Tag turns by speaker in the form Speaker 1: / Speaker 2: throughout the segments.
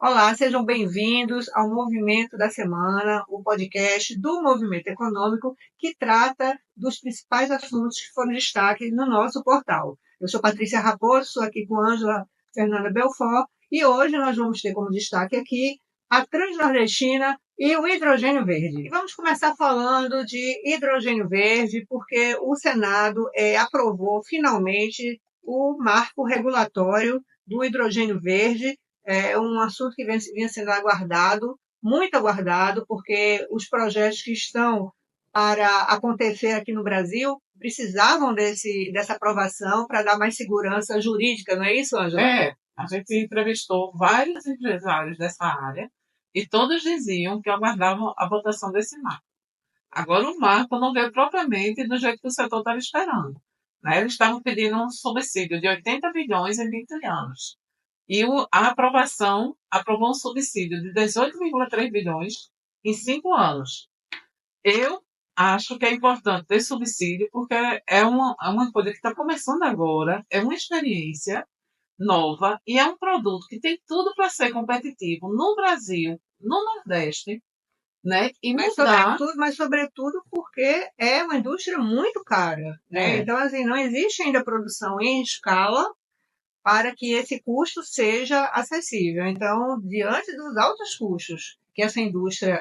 Speaker 1: Olá, sejam bem-vindos ao Movimento da Semana, o podcast do Movimento Econômico que trata dos principais assuntos que foram destaque no nosso portal. Eu sou Patrícia Raposo, estou aqui com Ângela Fernanda Belfort e hoje nós vamos ter como destaque aqui a Transnordestina e o hidrogênio verde. E vamos começar falando de hidrogênio verde, porque o Senado aprovou finalmente o marco regulatório do hidrogênio verde. É um assunto que vinha sendo aguardado, muito aguardado, porque os projetos que estão para acontecer aqui no Brasil precisavam dessa aprovação para dar mais segurança jurídica, não é isso, Ângela?
Speaker 2: A gente entrevistou vários empresários dessa área e todos diziam que aguardavam a votação desse marco. Agora, o marco não veio propriamente do jeito que o setor estava esperando. Né? Eles estavam pedindo um subsídio de 80 bilhões em 20 anos. E a aprovação aprovou um subsídio de 18,3 bilhões em 5 anos. Eu acho que é importante ter subsídio porque é uma coisa que está começando agora, é uma experiência nova e é um produto que tem tudo para ser competitivo no Brasil, no Nordeste, né? E mudar.
Speaker 1: Mas sobretudo porque é uma indústria muito cara, né? Então, assim, não existe ainda produção em escala para que esse custo seja acessível. Então, diante dos altos custos que essa indústria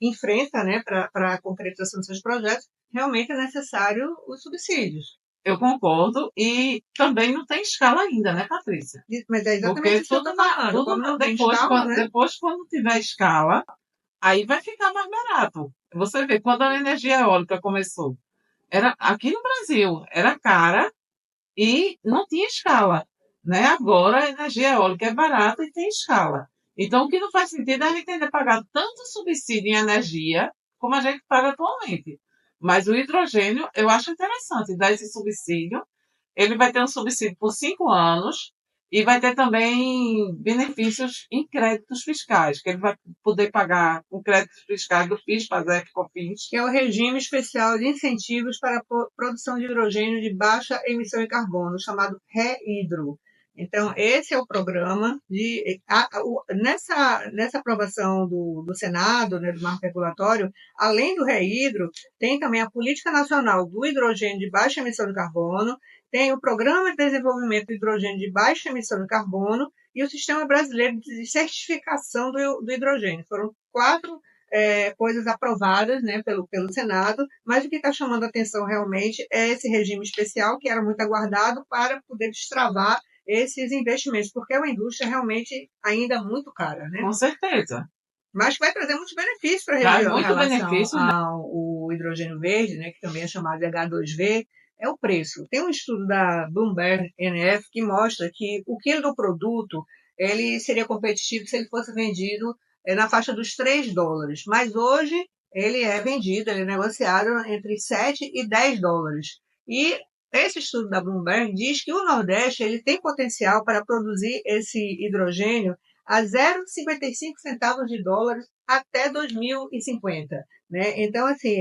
Speaker 1: enfrenta, né, para a concretização dos seus projetos, realmente é necessário os subsídios.
Speaker 2: Eu concordo, e também não tem escala ainda, né, Patrícia?
Speaker 1: Mas é exatamente
Speaker 2: Porque
Speaker 1: isso que eu estou falando. Como não tem escala, né?
Speaker 2: Depois, quando tiver escala, aí vai ficar mais barato. Você vê, quando a energia eólica começou, era aqui no Brasil, era cara e não tinha escala. Né? Agora a energia eólica é barata e tem escala. Então, o que não faz sentido é a gente ainda pagar tanto subsídio em energia como a gente paga atualmente. Mas o hidrogênio, eu acho interessante dar esse subsídio. Ele vai ter um subsídio por 5 anos e vai ter também benefícios em créditos fiscais, que ele vai poder pagar com créditos fiscais do PIS, PASEP, COFINS.
Speaker 1: Que é o regime especial de incentivos para a produção de hidrogênio de baixa emissão de carbono, chamado REHIDRO. Então, esse é o programa nessa aprovação do Senado, né, do marco regulatório, além do REHIDRO, tem também a Política Nacional do Hidrogênio de Baixa Emissão de Carbono, tem o Programa de Desenvolvimento do Hidrogênio de Baixa Emissão de Carbono e o Sistema Brasileiro de Certificação do Hidrogênio. Foram 4 coisas aprovadas, né, pelo Senado, mas o que está chamando a atenção realmente é esse regime especial, que era muito aguardado para poder destravar esses investimentos, porque é uma indústria realmente ainda muito cara, né?
Speaker 2: Com certeza.
Speaker 1: Mas que vai trazer muitos benefícios para a região em relação ao hidrogênio verde, né, que também é chamado de H2V, é o preço. Tem um estudo da Bloomberg NF que mostra que o quilo do produto ele seria competitivo se ele fosse vendido na faixa dos $3. Mas hoje ele é vendido, ele é negociado entre 7 e 10 dólares. E esse estudo da Bloomberg diz que o Nordeste ele tem potencial para produzir esse hidrogênio a 0,55 centavos de dólares até 2050. Né? Então, assim,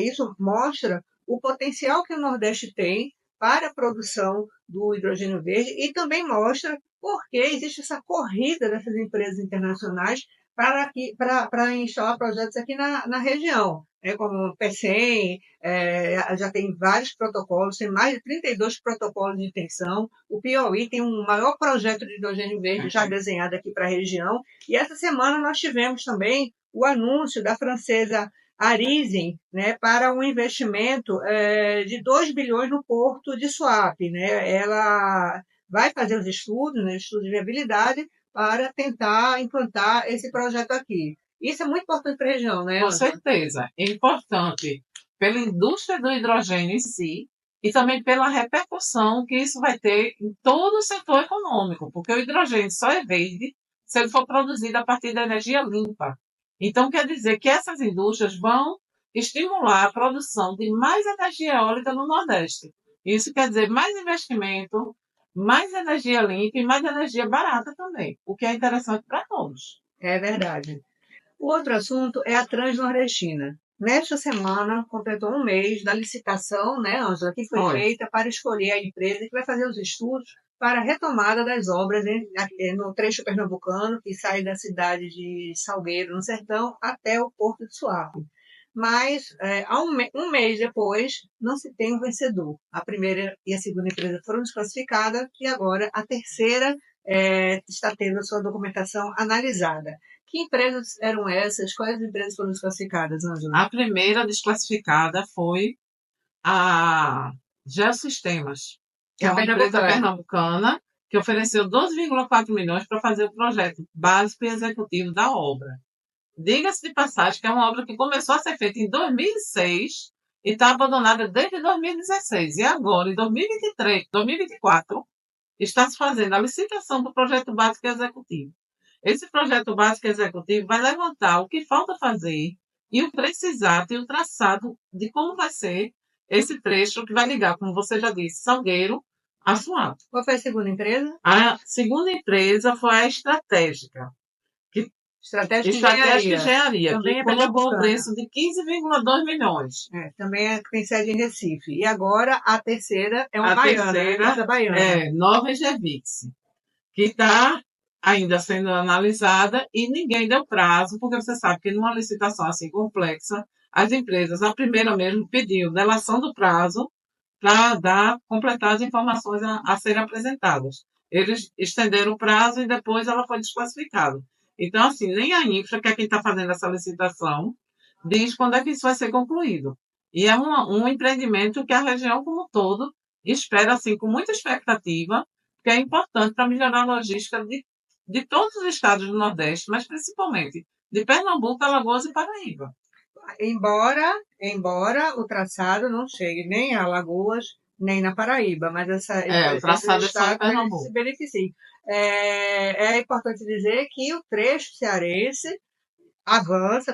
Speaker 1: isso mostra o potencial que o Nordeste tem para a produção do hidrogênio verde e também mostra por que existe essa corrida dessas empresas internacionais para instalar projetos aqui na região, né, como o PECEM, já tem vários protocolos, tem mais de 32 protocolos de intenção. O Piauí tem um maior projeto de hidrogênio verde já desenhado aqui para a região. E essa semana nós tivemos também o anúncio da francesa Arizem, né, para um investimento de 2 bilhões no porto de Suape. Né? Ela vai fazer os estudos, né, estudos de viabilidade, para tentar implantar esse projeto aqui. Isso é muito importante para a região, né?
Speaker 2: Com certeza. É importante pela indústria do hidrogênio em si e também pela repercussão que isso vai ter em todo o setor econômico, porque o hidrogênio só é verde se ele for produzido a partir da energia limpa. Então, quer dizer que essas indústrias vão estimular a produção de mais energia eólica no Nordeste. Isso quer dizer mais investimento, mais energia limpa e mais energia barata também, o que é interessante para todos.
Speaker 1: É verdade. O outro assunto é a Transnordestina. Nesta semana, completou um mês da licitação, né, Ângela, que foi feita para escolher a empresa que vai fazer os estudos para a retomada das obras no trecho pernambucano, que sai da cidade de Salgueiro, no Sertão, até o Porto de Suape. Mas, há um mês depois, não se tem um vencedor. A primeira e a segunda empresa foram desclassificadas e agora a terceira está tendo a sua documentação analisada. Que empresas eram essas? Quais empresas foram desclassificadas, Ângela?
Speaker 2: A primeira desclassificada foi a Geosistemas, que é uma empresa pernambucana que ofereceu 12,4 milhões para fazer o projeto básico e executivo da obra. Diga-se de passagem que é uma obra que começou a ser feita em 2006 e está abandonada desde 2016. E agora, em 2023, 2024, está se fazendo a licitação do projeto básico e executivo. Esse projeto básico e executivo vai levantar o que falta fazer e o preço exato e o traçado de como vai ser esse trecho que vai ligar, como você já disse, Salgueiro a Suape.
Speaker 1: Qual foi a segunda empresa?
Speaker 2: A segunda empresa foi a Estratégica. Estratégica Engenharia, também que colocou o preço de 15,2 milhões.
Speaker 1: Também tem sede em Recife. E agora a terceira é uma baiana.
Speaker 2: Nova Engevix, que está ainda sendo analisada e ninguém deu prazo, porque você sabe que numa licitação assim complexa, as empresas, a primeira mesmo pediu delação do prazo para completar as informações a serem apresentadas. Eles estenderam o prazo e depois ela foi desclassificada. Então, assim, nem a Infra, que é quem está fazendo essa licitação, diz quando é que isso vai ser concluído. E é um empreendimento que a região como um todo espera, assim, com muita expectativa, que é importante para melhorar a logística de todos os estados do Nordeste, mas principalmente de Pernambuco, Alagoas e Paraíba.
Speaker 1: Embora o traçado não chegue nem a Alagoas, nem na Paraíba, mas
Speaker 2: o traçado é só em Pernambuco.
Speaker 1: Se beneficia. É importante dizer que o trecho cearense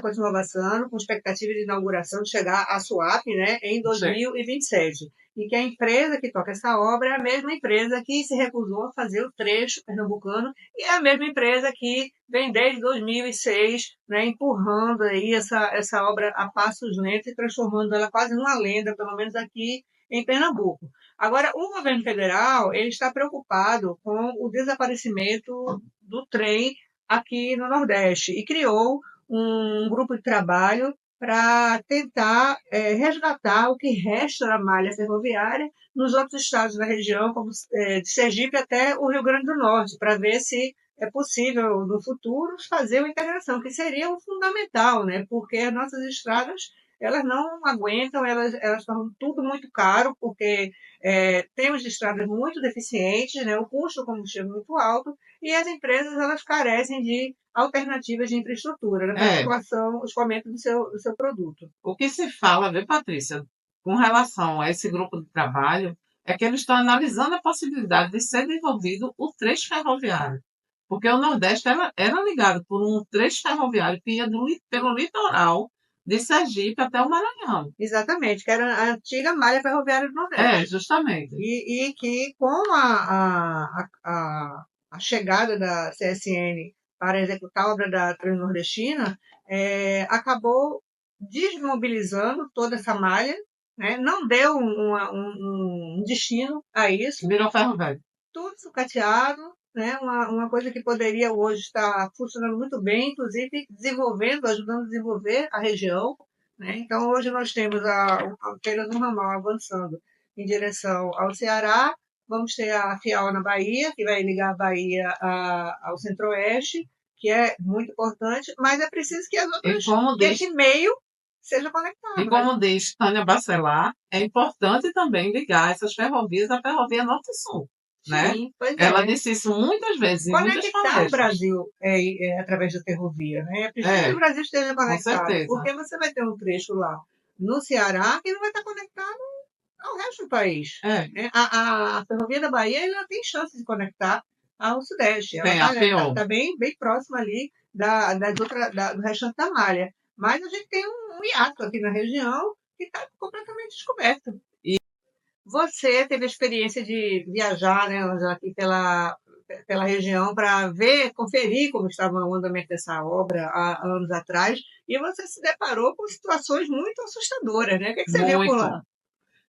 Speaker 1: continua avançando, com expectativa de inauguração de chegar a Suape, né, em 2027. E que a empresa que toca essa obra é a mesma empresa que se recusou a fazer o trecho pernambucano e é a mesma empresa que vem desde 2006, né, empurrando aí essa obra a passos lentos e transformando ela quase numa lenda, pelo menos aqui em Pernambuco. Agora, o governo federal ele está preocupado com o desaparecimento do trem aqui no Nordeste e criou um grupo de trabalho para tentar resgatar o que resta da malha ferroviária nos outros estados da região, como de Sergipe até o Rio Grande do Norte, para ver se é possível, no futuro, fazer uma integração, que seria o fundamental, né? Porque as nossas estradas elas não aguentam, elas estão tudo muito caro, porque temos estradas muito deficientes, né? O custo do combustível é muito alto, e as empresas elas carecem de alternativas de infraestrutura, né, para o escoamento do seu produto.
Speaker 2: O que se fala, viu, Patrícia, com relação a esse grupo de trabalho, é que eles estão analisando a possibilidade de ser desenvolvido o trecho ferroviário. Porque o Nordeste era ligado por um trecho ferroviário que ia pelo litoral de Sergipe até o Maranhão.
Speaker 1: Exatamente, que era a antiga malha ferroviária do Nordeste.
Speaker 2: Justamente.
Speaker 1: E que com a chegada da CSN para executar a obra da Transnordestina, acabou desmobilizando toda essa malha, né? Não deu um destino a isso.
Speaker 2: Virou ferro velho.
Speaker 1: Tudo sucateado, né? Uma coisa que poderia hoje estar funcionando muito bem, inclusive ajudando a desenvolver a região. Né? Então, hoje nós temos apenas um ramal avançando em direção ao Ceará. Vamos ter a Fial na Bahia, que vai ligar a Bahia ao Centro-Oeste, que é muito importante, mas é preciso que esse meio seja conectado.
Speaker 2: E como diz Tânia Bacelar, é importante também ligar essas ferrovias à ferrovia Norte-Sul. Né?
Speaker 1: Sim, pois
Speaker 2: Ela disse isso muitas vezes.
Speaker 1: Conectar o Brasil através da ferrovia. Né? É preciso que o Brasil esteja conectado.
Speaker 2: Com certeza.
Speaker 1: Porque você vai ter um trecho lá no Ceará que não vai estar conectado ao resto do país. A ferrovia da Bahia ela tem chance de conectar ao Sudeste. Ela está bem próxima ali do restante da malha. Mas a gente tem um hiato aqui na região que está completamente descoberto. Você teve a experiência de viajar, né, aqui pela região para conferir como estava o andamento dessa obra há anos atrás, e você se deparou com situações muito assustadoras, né? O que você viu por lá?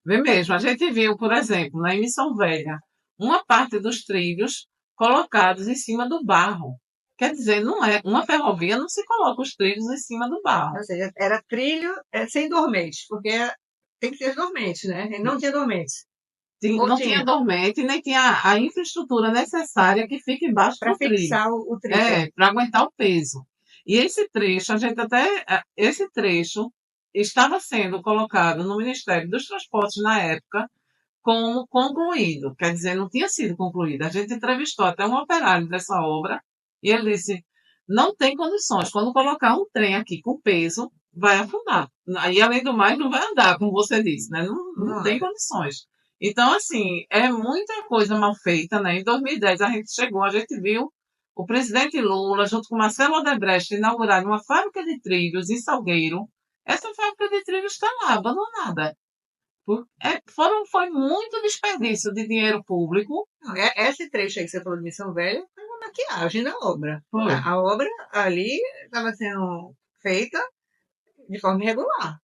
Speaker 2: Vê mesmo. A gente viu, por exemplo, na Emissão Velha, uma parte dos trilhos colocados em cima do barro. Quer dizer, não é uma ferrovia, não se coloca os trilhos em cima do barro.
Speaker 1: Ou seja, era trilho sem dormentes, porque tem que ter dormentes, né? E não tinha dormentes.
Speaker 2: Não tinha dormente, nem tinha a infraestrutura necessária que fica embaixo
Speaker 1: para
Speaker 2: do trilho.
Speaker 1: fixar o trilho.
Speaker 2: Para aguentar o peso. E esse trecho, esse trecho estava sendo colocado no Ministério dos Transportes na época como concluído. Quer dizer, não tinha sido concluído. A gente entrevistou até um operário dessa obra e ele disse: não tem condições. Quando colocar um trem aqui com peso, vai afundar. Aí, além do mais, não vai andar, como você disse, né? Não tem condições. Então, assim, é muita coisa mal feita, né? Em 2010 a gente viu o presidente Lula, junto com Marcelo Odebrecht, inaugurar uma fábrica de trilhos em Salgueiro. Essa fábrica de trilhos está lá, abandonada. Foi muito desperdício de dinheiro público.
Speaker 1: Não, esse trecho aí que você falou de Missão Velha foi uma maquiagem da obra.
Speaker 2: Foi.
Speaker 1: A obra ali estava sendo feita de forma irregular.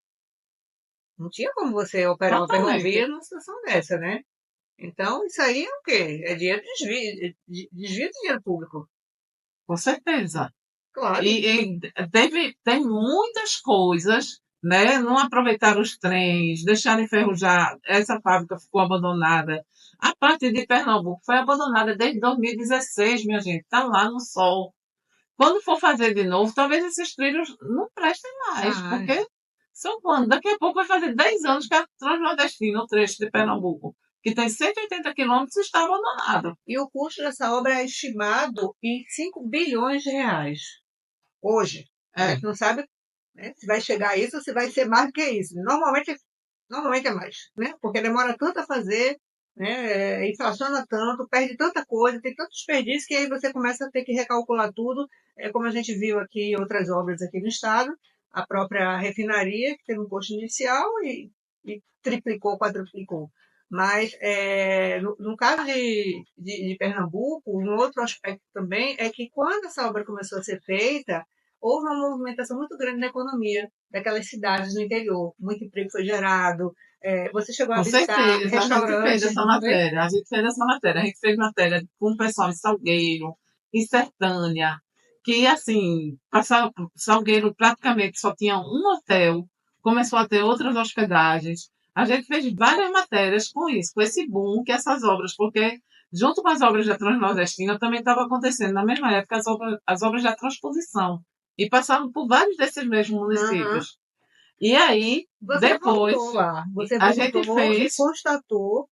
Speaker 1: Não tinha como você operar uma ferrovia numa situação dessa, né? Então, isso aí é o quê? É dinheiro desvio de dinheiro público.
Speaker 2: Com certeza.
Speaker 1: Claro.
Speaker 2: Tem muitas coisas, né? Não aproveitaram os trens, deixaram enferrujar. Essa fábrica ficou abandonada. A parte de Pernambuco foi abandonada desde 2016, minha gente. Está lá no sol. Quando for fazer de novo, talvez esses trilhos não prestem mais, porque são quando? Daqui a pouco vai fazer 10 anos que a Transnordestina, o trecho de Pernambuco, que tem 180 quilômetros, está abandonado.
Speaker 1: E o custo dessa obra é estimado em 5 bilhões de reais. Hoje. A gente não sabe, né, se vai chegar a isso ou se vai ser mais do que isso. Normalmente é mais, né? Porque demora tanto a fazer, né? Inflaciona tanto, perde tanta coisa, tem tanto desperdício que aí você começa a ter que recalcular tudo, como a gente viu aqui em outras obras aqui no estado, a própria refinaria, que teve um custo inicial e triplicou, quadruplicou. Mas, no caso de Pernambuco, um outro aspecto também é que quando essa obra começou a ser feita, houve uma movimentação muito grande na economia daquelas cidades do interior. Muito emprego foi gerado. Você chegou a visitar restaurantes.
Speaker 2: A gente fez essa matéria. A gente fez matéria com o pessoal em Salgueiro, em Sertânia, que, assim, Salgueiro praticamente só tinha um hotel, começou a ter outras hospedagens. A gente fez várias matérias com isso, com esse boom que essas obras, porque junto com as obras da Transnordestina também estava acontecendo na mesma época as obras da transposição. E passaram por vários desses mesmos municípios. E aí, depois,
Speaker 1: a gente fez... e constatou,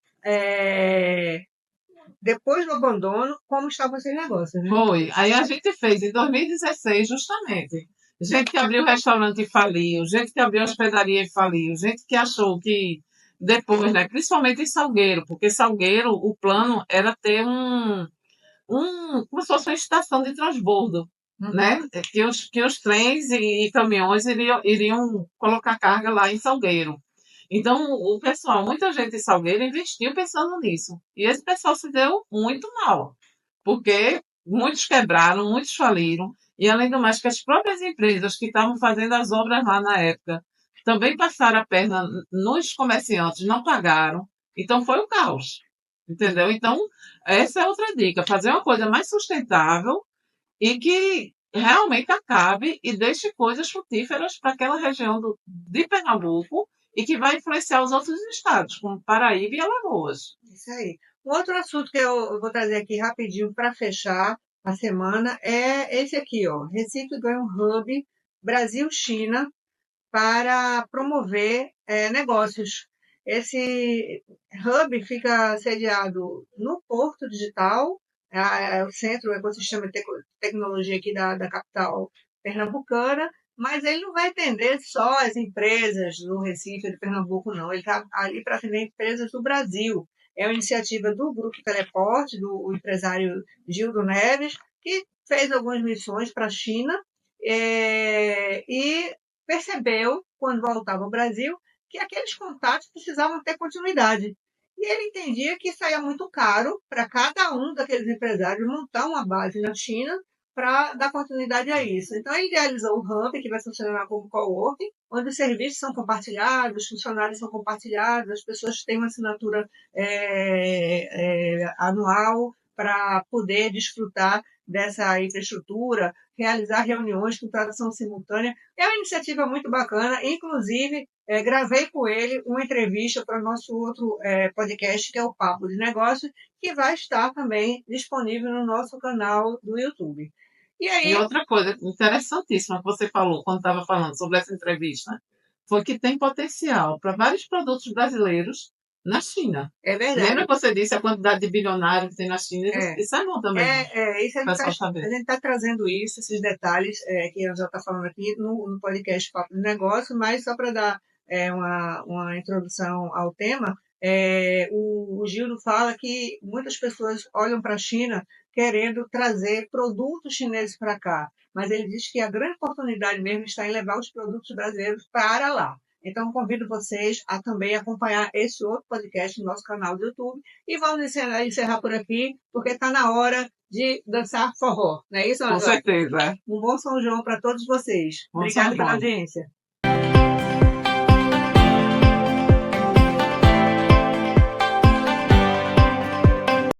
Speaker 1: depois do abandono, como estavam esses negócios. Né?
Speaker 2: Foi. Aí a gente fez em 2016, justamente. Gente que abriu restaurante e faliu, gente que abriu hospedaria e faliu, gente que achou que depois, né, principalmente em Salgueiro, porque Salgueiro, o plano era ter como se fosse uma estação de transbordo, né? Que os trens e caminhões iriam colocar carga lá em Salgueiro. Então, o pessoal, muita gente em Salgueiro investiu pensando nisso. E esse pessoal se deu muito mal, porque muitos quebraram, muitos faliram, e além do mais que as próprias empresas que estavam fazendo as obras lá na época também passaram a perna nos comerciantes, não pagaram. Então, foi um caos. Entendeu? Então, essa é outra dica: fazer uma coisa mais sustentável e que realmente acabe e deixe coisas frutíferas para aquela região de Pernambuco e que vai influenciar os outros estados, como Paraíba e Alagoas.
Speaker 1: Isso aí. Um outro assunto que eu vou trazer aqui rapidinho para fechar a semana é esse aqui, ó. Recife ganha um hub Brasil-China para promover negócios. Esse hub fica sediado no Porto Digital, é o centro, o ecossistema de tecnologia aqui da capital pernambucana, mas ele não vai atender só as empresas do Recife, de Pernambuco, não. Ele está ali para atender empresas do Brasil. É uma iniciativa do Grupo Teleporte, do empresário Gildo Neves, que fez algumas missões para a China e percebeu, quando voltava ao Brasil, que aqueles contatos precisavam ter continuidade. E ele entendia que saía muito caro para cada um daqueles empresários montar uma base na China para dar continuidade a isso. Então, ele idealizou o Hub, que vai funcionar como coworking, onde os serviços são compartilhados, os funcionários são compartilhados, as pessoas têm uma assinatura anual para poder desfrutar dessa infraestrutura, realizar reuniões com tradução simultânea. É uma iniciativa muito bacana, inclusive gravei com ele uma entrevista para o nosso outro podcast, que é o Papo de Negócios, que vai estar também disponível no nosso canal do YouTube.
Speaker 2: E outra coisa interessantíssima que você falou quando estava falando sobre essa entrevista foi que tem potencial para vários produtos brasileiros na China.
Speaker 1: É verdade.
Speaker 2: Lembra que você disse a quantidade de bilionários que tem na China? Isso é bom também.
Speaker 1: Isso a gente está trazendo isso, esses detalhes que eu já está falando aqui no podcast Papo de Negócio, mas só para dar uma introdução ao tema, o Gildo fala que muitas pessoas olham para a China querendo trazer produtos chineses para cá, mas ele diz que a grande oportunidade mesmo está em levar os produtos brasileiros para lá. Então, convido vocês a também acompanhar esse outro podcast no nosso canal do YouTube. E vamos encerrar por aqui, porque está na hora de dançar forró. Não é isso, Ana?
Speaker 2: Com certeza.
Speaker 1: Um bom São João para todos vocês. Obrigada pela audiência.